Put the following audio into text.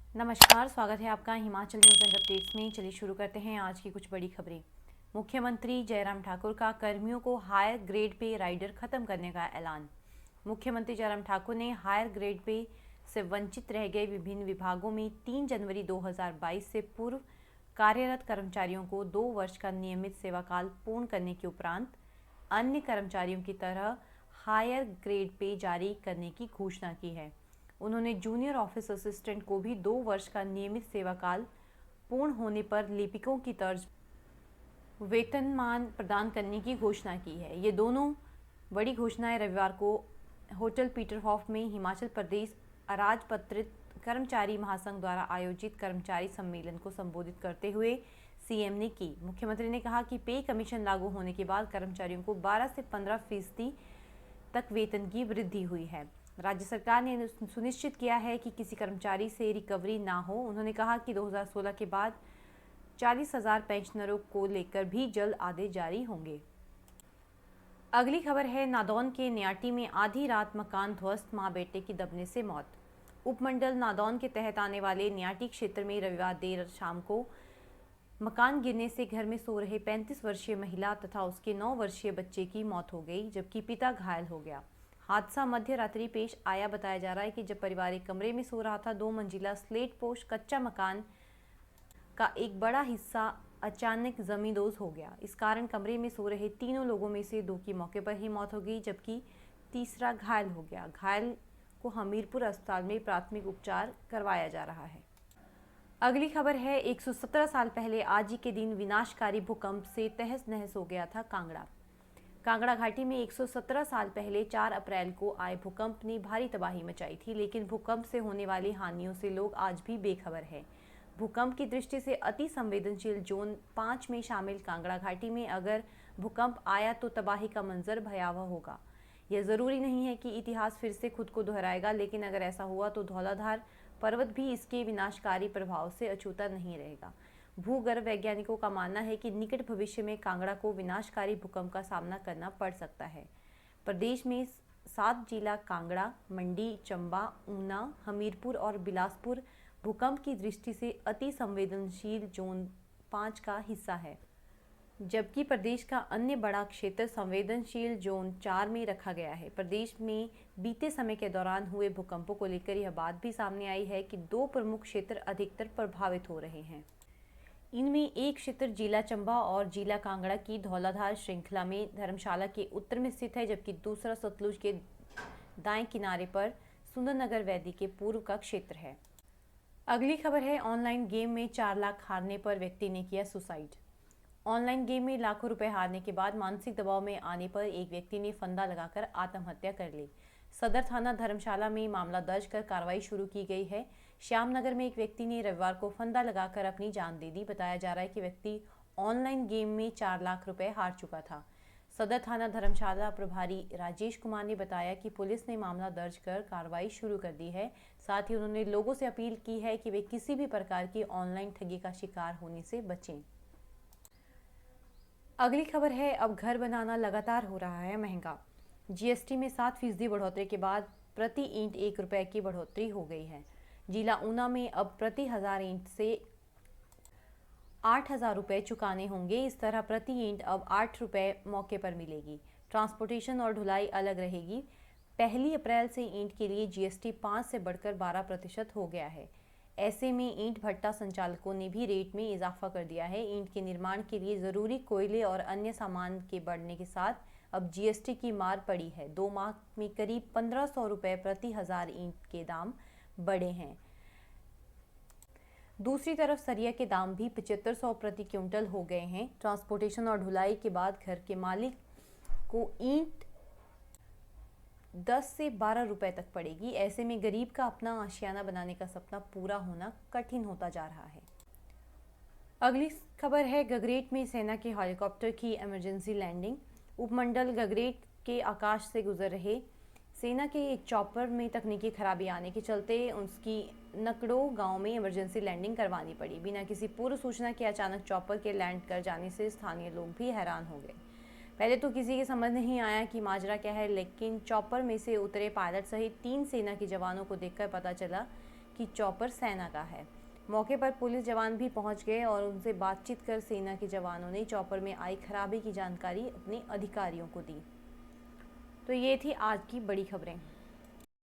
नमस्कार, स्वागत है आपका हिमाचल न्यूज़ एंड अपडेट्स में। चलिए शुरू करते हैं आज की कुछ बड़ी खबरें। मुख्यमंत्री जयराम ठाकुर का कर्मियों को हायर ग्रेड पे राइडर खत्म करने का ऐलान। मुख्यमंत्री जयराम ठाकुर ने हायर ग्रेड पे से वंचित रह गए विभिन्न विभागों में 3 जनवरी 2022 से पूर्व कार्यरत कर्मचारियों को 2 वर्ष का नियमित सेवाकाल पूर्ण करने के उपरांत अन्य कर्मचारियों की तरह हायर ग्रेड पे जारी करने की घोषणा की है। उन्होंने जूनियर ऑफिस असिस्टेंट को भी 2 वर्ष का नियमित सेवाकाल पूर्ण होने पर लिपिकों की तर्ज वेतनमान प्रदान करने की घोषणा की है। ये दोनों बड़ी घोषणाएं रविवार को होटल पीटरहॉफ में हिमाचल प्रदेश अराजपत्रित कर्मचारी महासंघ द्वारा आयोजित कर्मचारी सम्मेलन को संबोधित करते हुए सीएम ने की। मुख्यमंत्री ने कहा कि पे कमीशन लागू होने के बाद कर्मचारियों को 12 से 15% तक वेतन की वृद्धि हुई है। राज्य सरकार ने सुनिश्चित किया है कि किसी कर्मचारी से रिकवरी ना हो। उन्होंने कहा कि 2016 के बाद 40,000 पेंशनरों को लेकर भी जल्द आदेश जारी होंगे। अगली खबर है, नादौन के न्याटी में आधी रात मकान ध्वस्त, मां बेटे की दबने से मौत। उपमंडल नादौन के तहत आने वाले न्याटी क्षेत्र में रविवार देर शाम को मकान गिरने से घर में सो रहे 35 वर्षीय महिला तथा उसके 9 वर्षीय बच्चे की मौत हो गई, जबकि पिता घायल हो गया। हादसा मध्य रात्रि पेश आया। बताया जा रहा है कि जब परिवार एक कमरे में सो रहा था, 2 मंजिला स्लेट पोश कच्चा मकान का एक बड़ा हिस्सा अचानक जमींदोज हो गया। इस कारण कमरे में सो रहे तीनों लोगों में से 2 की मौके पर ही मौत हो गई, जबकि तीसरा घायल हो गया। घायल को हमीरपुर अस्पताल में प्राथमिक उपचार करवाया जा रहा है। अगली खबर है, 117 साल पहले आज ही के दिन विनाशकारी भूकंप से तहस नहस हो गया था कांगड़ा। कांगड़ा घाटी में 117 साल पहले 4 अप्रैल को आए भूकंप ने भारी तबाही मचाई थी, लेकिन भूकंप से होने वाली हानियों से लोग आज भी बेखबर हैं। भूकंप की दृष्टि से अति संवेदनशील जोन 5 में शामिल कांगड़ा घाटी में अगर भूकंप आया तो तबाही का मंजर भयावह होगा। यह जरूरी नहीं है कि इतिहास फिर से खुद को दोहराएगा, लेकिन अगर ऐसा हुआ तो धौलाधार पर्वत भी इसके विनाशकारी प्रभाव से अछूता नहीं रहेगा। भूगर्भ वैज्ञानिकों का मानना है कि निकट भविष्य में कांगड़ा को विनाशकारी भूकंप का सामना करना पड़ सकता है। प्रदेश में 7 जिला कांगड़ा, मंडी, चंबा, ऊना, हमीरपुर और बिलासपुर भूकंप की दृष्टि से अति संवेदनशील जोन 5 का हिस्सा है, जबकि प्रदेश का अन्य बड़ा क्षेत्र संवेदनशील जोन 4 में रखा गया है। प्रदेश में बीते समय के दौरान हुए भूकंपों को लेकर यह बात भी सामने आई है कि 2 प्रमुख क्षेत्र अधिकतर प्रभावित हो रहे हैं। इनमें एक क्षेत्र जिला चंबा और जिला कांगड़ा की धौलाधार श्रृंखला में धर्मशाला के उत्तर में स्थित है, जबकि दूसरा सतलुज के दाएं किनारे पर सुंदरनगर वैदी के पूर्व का क्षेत्र है। अगली खबर है, ऑनलाइन गेम में 4 लाख हारने पर व्यक्ति ने किया सुसाइड। ऑनलाइन गेम में लाखों रुपए हारने के बाद मानसिक दबाव में आने पर एक व्यक्ति ने फंदा लगाकर आत्महत्या कर ली। सदर थाना धर्मशाला में मामला दर्ज कर कार्रवाई शुरू की गई है। श्यामनगर में एक व्यक्ति ने रविवार को फंदा लगाकर अपनी जान दे दी। बताया जा रहा है कि व्यक्ति ऑनलाइन गेम में 4 लाख रुपए हार चुका था। सदर थाना धर्मशाला प्रभारी राजेश कुमार ने बताया कि पुलिस ने मामला दर्ज कर कार्रवाई शुरू कर दी है। साथ ही उन्होंने लोगों से अपील की है कि वे किसी भी प्रकार की ऑनलाइन ठगी का शिकार होने से बचें। अगली खबर है, अब घर बनाना लगातार हो रहा है महंगा। जीएसटी में 7% बढ़ोतरी के बाद प्रति ईंट 1 रुपए की बढ़ोतरी हो गई है। जिला ऊना में अब प्रति 1000 ईंट से 8,000 रुपये चुकाने होंगे। इस तरह प्रति ईंट अब 8 रुपये मौके पर मिलेगी। ट्रांसपोर्टेशन और ढुलाई अलग रहेगी। 1 अप्रैल से ईंट के लिए जीएसटी 5 से बढ़कर 12% हो गया है। ऐसे में ईंट भट्टा संचालकों ने भी रेट में इजाफा कर दिया है। ईंट के निर्माण के लिए ज़रूरी कोयले और अन्य सामान के बढ़ने के साथ अब जीएसटी की मार पड़ी है। 2 माह में करीब 1500 रुपये प्रति 1000 ईंट के दाम बढ़े हैं। दूसरी तरफ सरिया के दाम भी 7500 प्रति क्विंटल हो गए हैं। ट्रांसपोर्टेशन और ढुलाई के बाद घर के मालिक को ईंट 10 से 12 रुपए तक पड़ेगी। ऐसे में गरीब का अपना आशियाना बनाने का सपना पूरा होना कठिन होता जा रहा है। अगली खबर है, गगरेट में सेना के हेलीकॉप्टर की इमरजेंसी लैंडिंग। उपमंडल गगरेट के आकाश से गुजर रहे सेना के एक चॉपर में तकनीकी खराबी आने के चलते उसकी नकड़ो गांव में इमरजेंसी लैंडिंग करवानी पड़ी। बिना किसी पूर्व सूचना के अचानक चॉपर के लैंड कर जाने से स्थानीय लोग भी हैरान हो गए। पहले तो किसी के समझ नहीं आया कि माजरा क्या है, लेकिन चॉपर में से उतरे पायलट सहित 3 सेना के जवानों को देखकर पता चला कि चॉपर सेना का है। मौके पर पुलिस जवान भी पहुंच गए और उनसे बातचीत कर सेना के जवानों ने चॉपर में आई खराबी की जानकारी अपने अधिकारियों को दी। तो ये थी आज की बड़ी खबरें।